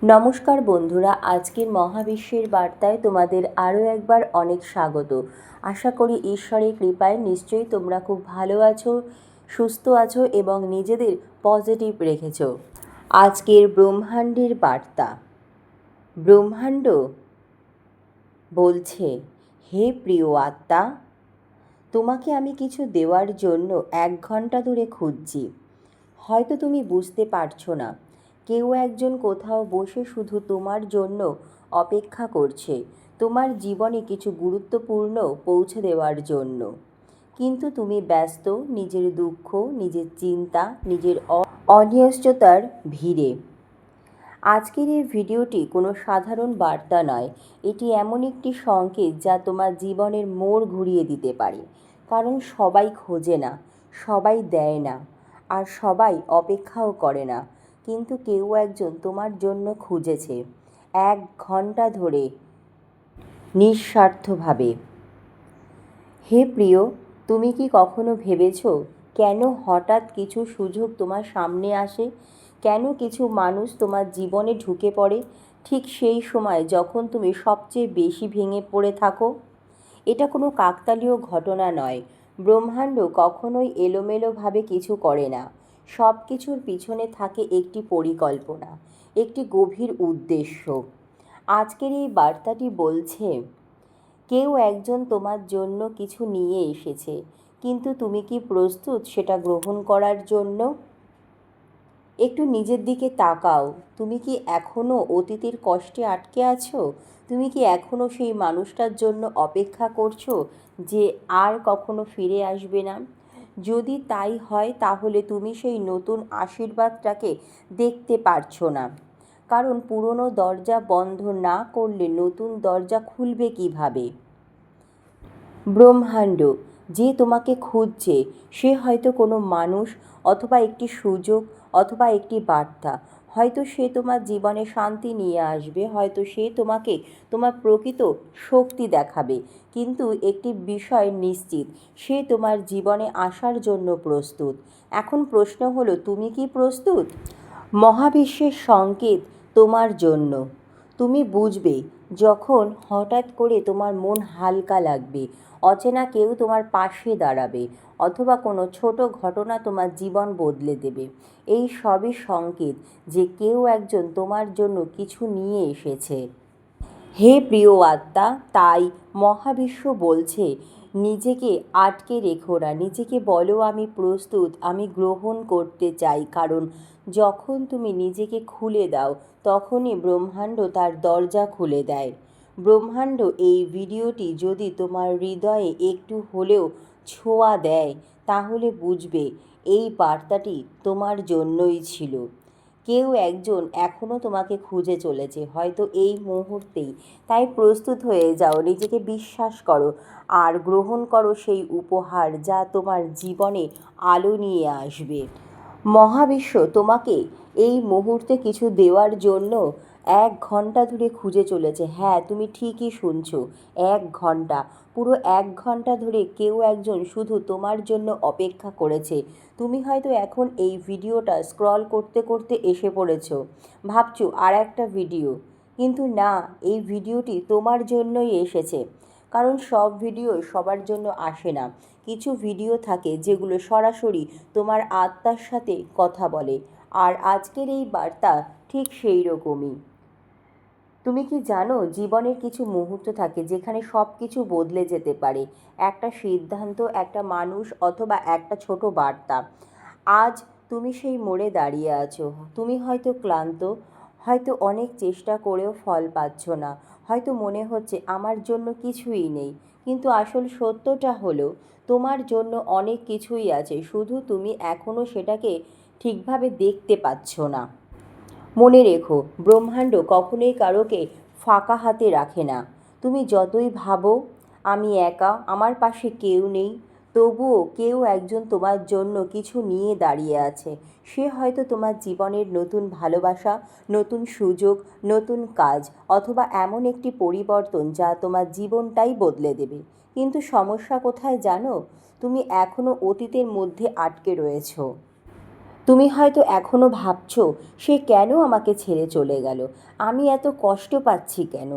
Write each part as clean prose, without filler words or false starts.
নমস্কার বন্ধুরা, আজকের মহাবিশ্বের বার্তায় তোমাদের আরও একবার অনেক স্বাগত। আশা করি ঈশ্বরের কৃপায় নিশ্চয়ই তোমরা খুব ভালো আছো, সুস্থ আছো এবং নিজেদের পজিটিভ রেখেছো। আজকের ব্রহ্মাণ্ডের বার্তা। ব্রহ্মাণ্ড বলছে, হে প্রিয় আত্মা, তোমাকে আমি কিছু দেওয়ার জন্য 1 ঘন্টা ধরে খুঁজছি। হয়তো তুমি বুঝতে পারছো না, কেউ একজন কোথাও বসে শুধু তোমার জন্য অপেক্ষা করছে, তোমার জীবনে কিছু গুরুত্বপূর্ণ পৌঁছে দেওয়ার জন্য। কিন্তু তুমি ব্যস্ত নিজের দুঃখ, নিজের চিন্তা, নিজের অনিশ্চয়তার ভিড়ে। আজকের এই ভিডিওটি কোনো সাধারণ বার্তা নয়, এটি এমন একটি সংকেত যা তোমার জীবনের মোড় ঘুরিয়ে দিতে পারে। কারণ সবাই খোঁজে না, সবাই দেয় না, আর সবাই অপেক্ষাও করে না, কিন্তু কেউ একজন তোমার জন্য খুঁজেছে 1 ঘন্টা ধরে, নিঃস্বার্থভাবে। হে প্রিয়, তুমি কি কখনো ভেবেছো কেন হঠাৎ কিছু সুযোগ তোমার সামনে আসে, কেন কিছু মানুষ তোমার জীবনে ঢুকে পড়ে ঠিক সেই সময় যখন তুমি সবচেয়ে বেশি ভেঙে পড়ে থাকো? এটা কোনো কাকতালীয় ঘটনা নয়। ব্রহ্মাণ্ড কখনোই এলোমেলোভাবে কিছু করে না। সব কিছুর পিছনে থাকে একটি পরিকল্পনা, একটি গভীর উদ্দেশ্য। আজকের এই বার্তাটি বলছে, কেউ একজন তোমার জন্য কিছু নিয়ে এসেছে, কিন্তু তুমি কি প্রস্তুত সেটা গ্রহণ করার জন্য? একটু নিজের দিকে তাকাও। তুমি কি এখনও অতীতের কষ্টে আটকে আছো? তুমি কি এখনও সেই মানুষটার জন্য অপেক্ষা করছো যে আর কখনো ফিরে আসবে না? যদি তাই হয়, তাহলে তুমি সেই নতুন আশীর্বাদটাকে দেখতে পারছো না। কারণ পুরনো দরজা বন্ধ না করলে নতুন দরজা খুলবে কিভাবে? ব্রহ্মাণ্ড যে তোমাকে খুঁজছে, সে হয়তো কোনো মানুষ, অথবা একটি সুযোগ, অথবা একটি বার্তা। হয়তো সে তোমার জীবনে শান্তি নিয়ে আসবে, হয়তো সে তোমাকে তোমার প্রকৃত শক্তি দেখাবে। কিন্তু একটি বিষয় নিশ্চিত, সে তোমার জীবনে আসার জন্য প্রস্তুত। এখন প্রশ্ন হলো, তুমি কি প্রস্তুত? মহাবিশ্বের সংকেত তোমার জন্য। তুমি বুঝবে যখন হঠাৎ করে তোমার মন হালকা লাগবে, অচেনা কেউ তোমার পাশে দাঁড়াবে, অথবা কোনো ছোট ঘটনা তোমার জীবন বদলে দেবে। এই সবই সংকেত যে কেউ একজন তোমার জন্য কিছু নিয়ে এসেছে। হে প্রিয় আত্মা, তাই মহাবিশ্ব বলছে, নিজেকে আটকে রেখো না। নিজেকে বলো, আমি প্রস্তুত, আমি গ্রহণ করতে চাই। কারণ যখন তুমি নিজেকে খুলে দাও, তখনই ব্রহ্মাণ্ড তার দরজা খুলে দেয়। ব্রহ্মাণ্ড এই ভিডিওটি যদি তোমার হৃদয়ে একটু হলেও ছোঁয়া দেয়, তাহলে বুঝবে এই বার্তাটি তোমার জন্যই ছিল। কেউ একজন এখনও তোমাকে খুঁজে চলেছে, হয়তো এই মুহূর্তেই। তাই প্রস্তুত হয়ে যাও, নিজেকে বিশ্বাস করো, আর গ্রহণ করো সেই উপহার যা তোমার জীবনে আলো নিয়ে আসবে। মহাবিশ্ব তোমাকে এই মুহূর্তে কিছু দেওয়ার জন্য 1 ঘন্টা ধরে খুঁজে চলেছে। হ্যাঁ, তুমি ঠিকই শুনছো, 1 ঘন্টা। পুরো 1 ঘন্টা ধরে কেউ একজন শুধু তোমার জন্য অপেক্ষা করেছে। তুমি হয়তো এখন এই ভিডিওটা স্ক্রল করতে করতে এসে পড়েছো, ভাবছো আর একটা ভিডিও। কিন্তু না, এই ভিডিওটি তোমার জন্যই এসেছে। কারণ সব ভিডিও সবার জন্য আসে না। কিছু ভিডিও থাকে যেগুলো সরাসরি তোমার আত্মার সাথে কথা বলে, আর আজকের এই বার্তা ঠিক সেই রকমই। তুমি কি জানো, জীবনের কিছু মুহূর্ত থাকে যেখানে সব কিছু বদলে যেতে পারে। একটা সিদ্ধান্ত, একটা মানুষ, অথবা একটা ছোট বার্তা। আজ তুমি সেই মোড়ে দাঁড়িয়ে আছো। তুমি হয়তো ক্লান্ত, হয়তো অনেক চেষ্টা করেও ফল পাচ্ছ না, হয়তো মনে হচ্ছে আমার জন্য কিছুই নেই। কিন্তু আসল সত্যটা হলো, তোমার জন্য অনেক কিছুই আছে, শুধু তুমি এখনও সেটাকে ঠিকভাবে দেখতে পাচ্ছ না। মনে রেখো, ব্রহ্মাণ্ড কখনোই কারোকে ফাঁকা হাতে রাখে না। তুমি যতই ভাবো আমি একা, আমার পাশে কেউ নেই, তবুও কেউ একজন তোমার জন্য কিছু নিয়ে দাঁড়িয়ে আছে। সে হয়তো তোমার জীবনের নতুন ভালোবাসা, নতুন সুযোগ, নতুন কাজ, অথবা এমন একটি পরিবর্তন যা তোমার জীবনটাই বদলে দেবে। কিন্তু সমস্যা কোথায় জানো? তুমি এখনও অতীতের মধ্যে আটকে রয়েছো। তুমি হয়তো এখনও ভাবছো, সে কেন আমাকে ছেড়ে চলে গেল, আমি এত কষ্ট পাচ্ছি কেন,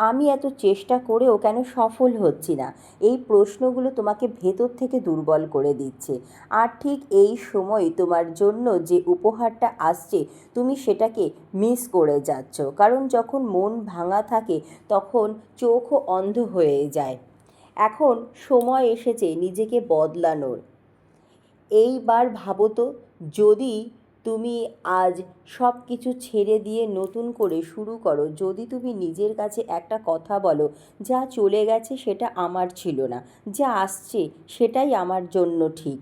আমি এত চেষ্টা করেও কেন সফল হচ্ছি না। এই প্রশ্নগুলো তোমাকে ভেতর থেকে দুর্বল করে দিচ্ছে। আর ঠিক এই সময় তোমার জন্য যে উপহারটা আসছে, তুমি সেটাকে মিস করে যাচ্ছ। কারণ যখন মন ভাঙা থাকে তখন চোখও অন্ধ হয়ে যায়। এখন সময় এসেছে নিজেকে বদলানোর। এইবার ভাবো তো, যদি তুমি আজ সব কিছু ছেড়ে দিয়ে নতুন করে শুরু করো, যদি তুমি নিজের কাছে একটা কথা বলো, যা চলে গেছে সেটা আমার ছিল না, যা আসছে সেটাই আমার জন্য ঠিক,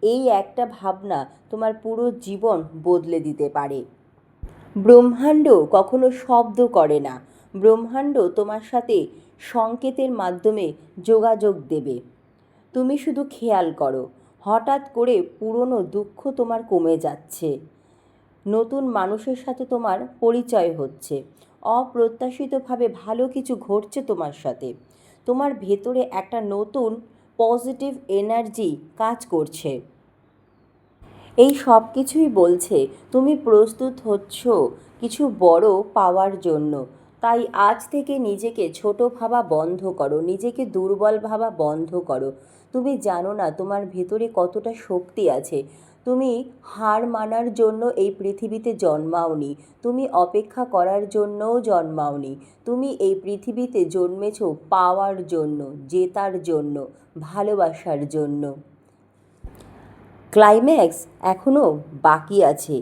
এই একটা ভাবনা তোমার পুরো জীবন বদলে দিতে পারে। ব্রহ্মাণ্ড কখনো শব্দ করে না, ব্রহ্মাণ্ড তোমার সাথে সংকেতের মাধ্যমে যোগাযোগ দেবে। তুমি শুধু খেয়াল করো, হঠাৎ করে পুরনো দুঃখ তোমার কমে যাচ্ছে, নতুন মানুষের সাথে তোমার পরিচয় হচ্ছে, অপ্রত্যাশিতভাবে ভালো কিছু ঘটছে তোমার সাথে, তোমার ভেতরে একটা নতুন পজিটিভ এনার্জি কাজ করছে। এই সব কিছুই বলছে তুমি প্রস্তুত হচ্ছ কিছু বড় পাওয়ার জন্য। তাই আজ থেকে নিজেকে ছোট ভাবা বন্ধ করো, নিজেকে দুর্বল ভাবা বন্ধ করো। তুমি জানো না তোমার ভেতরে কতটা শক্তি আছে। তুমি হার মানার জন্য এই পৃথিবীতে জন্মাওনি, তুমি অপেক্ষা করার জন্যও জন্মাওনি। তুমি এই পৃথিবীতে জন্মেছ পাওয়ার জন্য, জেতার জন্য, ভালোবাসার জন্য। ক্লাইম্যাক্স এখনও বাকি আছে।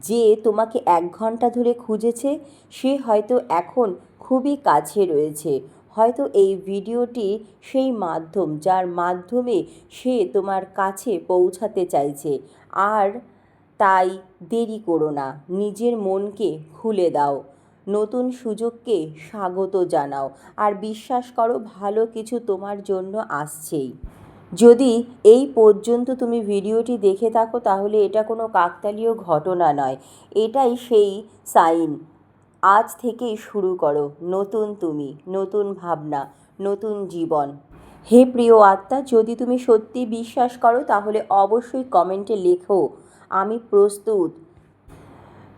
যে তোমাকে 1 ঘন্টা ধরে খুঁজেছে, সে হয়তো এখন খুবই কাছে রয়েছে। হয়তো এই ভিডিওটি সেই মাধ্যম যার মাধ্যমে সে তোমার কাছে পৌঁছাতে চাইছে। আর তাই দেরি করো না, নিজের মনকে খুলে দাও, নতুন সুযোগকে স্বাগত জানাও, আর বিশ্বাস করো ভালো কিছু তোমার জন্য আসছেই। যদি এই পর্যন্ত তুমি ভিডিওটি দেখে থাকো তাহলে এটা কোনো কাকতালীয় ঘটনা নয়, এটাই সেই সাইন। আজ থেকেই শুরু করো নতুন তুমি, নতুন ভাবনা, নতুন জীবন। হে প্রিয় আত্মা, যদি তুমি সত্যি বিশ্বাস করো তাহলে অবশ্যই কমেন্টে লেখো, আমি প্রস্তুত।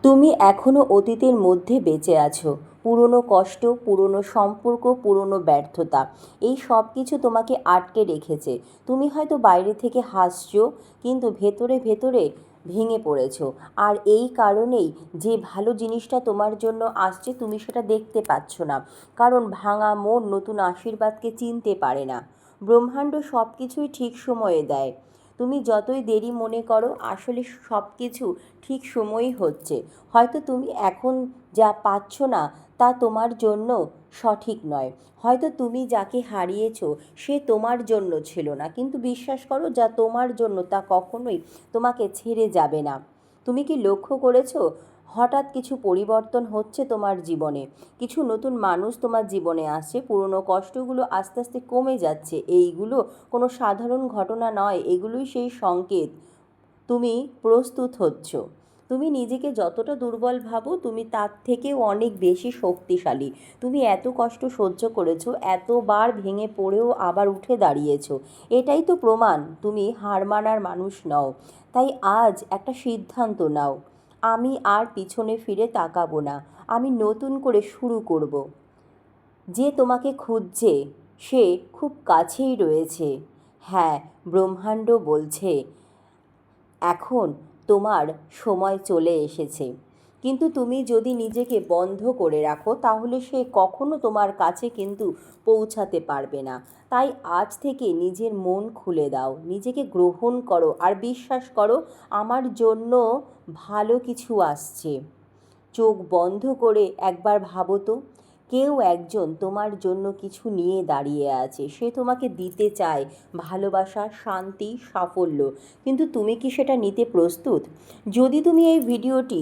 তুমি এখনও অতীতের মধ্যে বেঁচে আছো, পুরনো কষ্ট, পুরনো সম্পর্ক, পুরনো ব্যর্থতা, এই সব কিছু তোমাকে আটকে রেখেছে। তুমি হয়তো বাইরে থেকে হাসছো, কিন্তু ভেতরে ভেতরে ভেঙে পড়েছো। আর এই কারণেই যে ভালো জিনিসটা তোমার জন্য আসছে তুমি সেটা দেখতে পাচ্ছ না, কারণ ভাঙা মন নতুন আশীর্বাদকে চিনতে পারে না। ব্রহ্মাণ্ড সব কিছুই ঠিক সময়ে দেয়। তুমি যতই দেরি মনে করো, আসলে সব কিছু ঠিক সময়ই হচ্ছে। হয়তো তুমি এখন যা পাচ্ছ না তা তোমার জন্য সঠিক নয়, হয়তো তুমি যাকে হারিয়েছ সে তোমার জন্য ছিল না, কিন্তু বিশ্বাস করো যা তোমার জন্য তা কখনোই তোমাকে ছেড়ে যাবে না। তুমি কি লক্ষ্য করেছো, হঠাৎ কিছু পরিবর্তন হচ্ছে তোমার জীবনে, কিছু নতুন মানুষ তোমার জীবনে আসছে, পুরনো কষ্টগুলো আস্তে আস্তে কমে যাচ্ছে। এইগুলো কোনো সাধারণ ঘটনা নয়, এগুলোই সেই সংকেত তুমি প্রস্তুত হচ্ছ। তুমি নিজেকে যতটা দুর্বল ভাবো তুমি তার থেকেও অনেক বেশি শক্তিশালী। তুমি এত কষ্ট সহ্য করেছো, এতবার ভেঙে পড়েও আবার উঠে দাঁড়িয়েছো, এটাই তো প্রমাণ তুমি হার মানার মানুষ নও। তাই আজ একটা সিদ্ধান্ত নাও, আমি আর পিছনে ফিরে তাকাবো না, আমি নতুন করে শুরু করব। যে তোমাকে খুঁজছে সে খুব কাছেই রয়েছে। হ্যাঁ, ব্রহ্মাণ্ড বলছে এখন তোমার সময় চলে এসেছে। কিন্তু তুমি যদি নিজেকে বন্ধ করে রাখো তাহলে সে কখনো তোমার কাছে কিন্তু পৌঁছাতে পারবে না। তাই আজ থেকে নিজের মন খুলে দাও, নিজেকে গ্রহণ করো, আর বিশ্বাস করো আমার জন্য ভালো কিছু আসছে। চোখ বন্ধ করে একবার ভাবো তো, কেউ একজন তোমার জন্য কিছু নিয়ে দাঁড়িয়ে আছে, সে তোমাকে দিতে চায় ভালোবাসা, শান্তি, সাফল্য, কিন্তু তুমি কি সেটা নিতে প্রস্তুত? যদি তুমি এই ভিডিওটি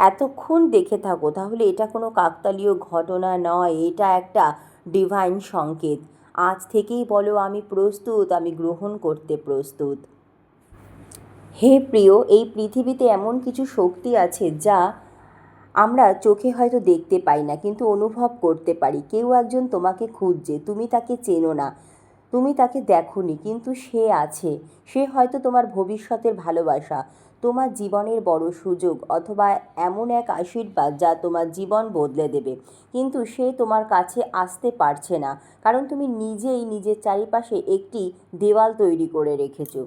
এতক্ষণ দেখে থাকো তাহলে এটা কোনো কাকতালীয় ঘটনা নয়, এটা একটা ডিভাইন সংকেত। আজ থেকেই বলো আমি প্রস্তুত, আমি গ্রহণ করতে প্রস্তুত। হে প্রিয়, এই পৃথিবীতে এমন কিছু শক্তি আছে যা আমরা চোখে হয়তো দেখতে পাই না, কিন্তু অনুভব করতে পারি। কেউ একজন তোমাকে খুঁজছে, তুমি তাকে চেনো না, তুমি তাকে দেখোনি, কিন্তু সে আছে। সে হয়তো তোমার ভবিষ্যতের ভালোবাসা, তোমার জীবনের বড় সুযোগ অথবা এমন এক আশীর্বাদ যা তোমার জীবন বদলে দেবে, কিন্তু সে তোমার কাছে আসতে পারছে না, কারণ তুমি নিজেই নিজের চারিপাশে একটি দেওয়াল তৈরি করে রেখেছো।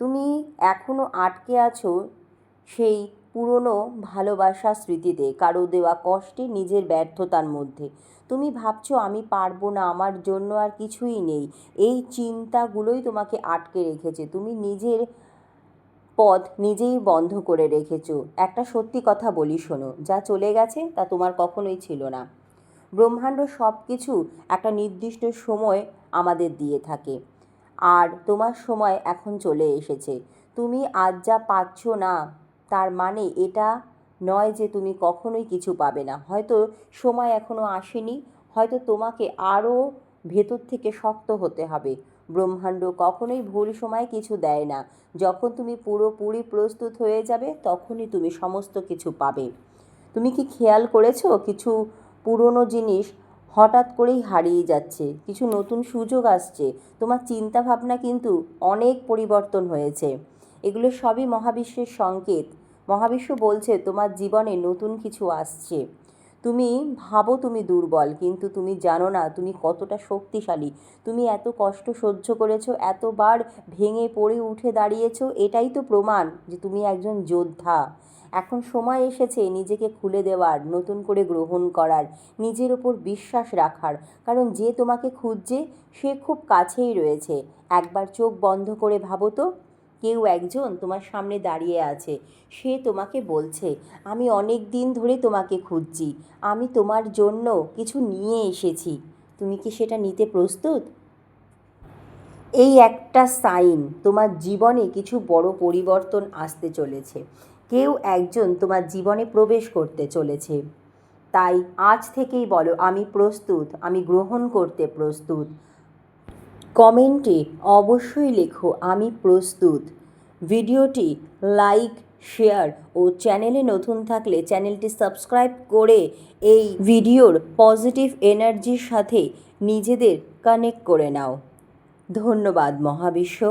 তুমি এখনও আটকে আছো সেই পুরনো ভালোবাসার স্মৃতিতে, কারো দেওয়া কষ্টে, নিজের ব্যর্থতার মধ্যে। তুমি ভাবছো আমি পারবো না, আমার জন্য আর কিছুই নেই। এই চিন্তাগুলোই তোমাকে আটকে রেখেছে। তুমি নিজের পথ নিজেই বন্ধ করে রেখেছো। একটা সত্যি কথা বলি শোনো, যা চলে গেছে তা তোমার কখনোই ছিল না। ব্রহ্মাণ্ড সব কিছু একটা নির্দিষ্ট সময় আমাদের দিয়ে থাকে, আর তোমার সময় এখন চলে এসেছে। তুমি আজ যা পাচ্ছ না তার মানে এটা নয় যে তুমি কখনোই কিছু পাবে না। হয়তো সময় এখনও আসেনি, হয়তো তোমাকে আরও ভেতর থেকে শক্ত হতে হবে। ব্রহ্মাণ্ড কখনোই ভুল সময় কিছু দেয় না। যখন তুমি পুরোপুরি প্রস্তুত হয়ে যাবে তখনই তুমি সমস্ত কিছু পাবে। তুমি কি খেয়াল করেছো কিছু পুরনো জিনিস হঠাৎ করেই হারিয়ে যাচ্ছে, কিছু নতুন সুযোগ আসছে। তোমার চিন্তাভাবনা কিন্তু অনেক পরিবর্তন হয়েছে। এগুলো সবই মহাবিশ্বের সংকেত। মহাবিশ্ব বলছে তোমার জীবনে নতুন কিছু আসছে। তুমি ভাবো তুমি দুর্বল, কিন্তু তুমি জানো না তুমি কতটা শক্তিশালী। তুমি এত কষ্ট সহ্য করেছো, এতবার ভেঙে পড়ে উঠে দাঁড়িয়েছো, এটাই তো প্রমাণ যে তুমি একজন যোদ্ধা। এখন সময় এসেছে নিজেকে খুলে দেওয়ার, নতুন করে গ্রহণ করার, নিজের ওপর বিশ্বাস রাখার, কারণ যে তোমাকে খুঁজছে সে খুব কাছেই রয়েছে। একবার চোখ বন্ধ করে ভাবো তো, কেউ একজন তোমার সামনে দাঁড়িয়ে আছে। সে তোমাকে বলছে, আমি অনেক দিন ধরে তোমাকে খুঁজছি, আমি তোমার জন্য কিছু নিয়ে এসেছি। তুমি কি সেটা নিতে প্রস্তুত? এই একটা সাইন তোমার জীবনে কিছু বড় পরিবর্তন আসতে চলেছে। কেউ একজন তোমার জীবনে প্রবেশ করতে চলেছে। তাই আজ থেকেই বলো, আমি প্রস্তুত, আমি গ্রহণ করতে প্রস্তুত। কমেন্টে অবশ্যই লেখো আমি প্রস্তুত। ভিডিওটি লাইক, শেয়ার ও চ্যানেলে নতুন থাকলে চ্যানেলটি সাবস্ক্রাইব করে এই ভিডিওর পজিটিভ এনার্জির সাথে নিজেদের কানেক্ট করে নাও। ধন্যবাদ মহাবিশ্ব।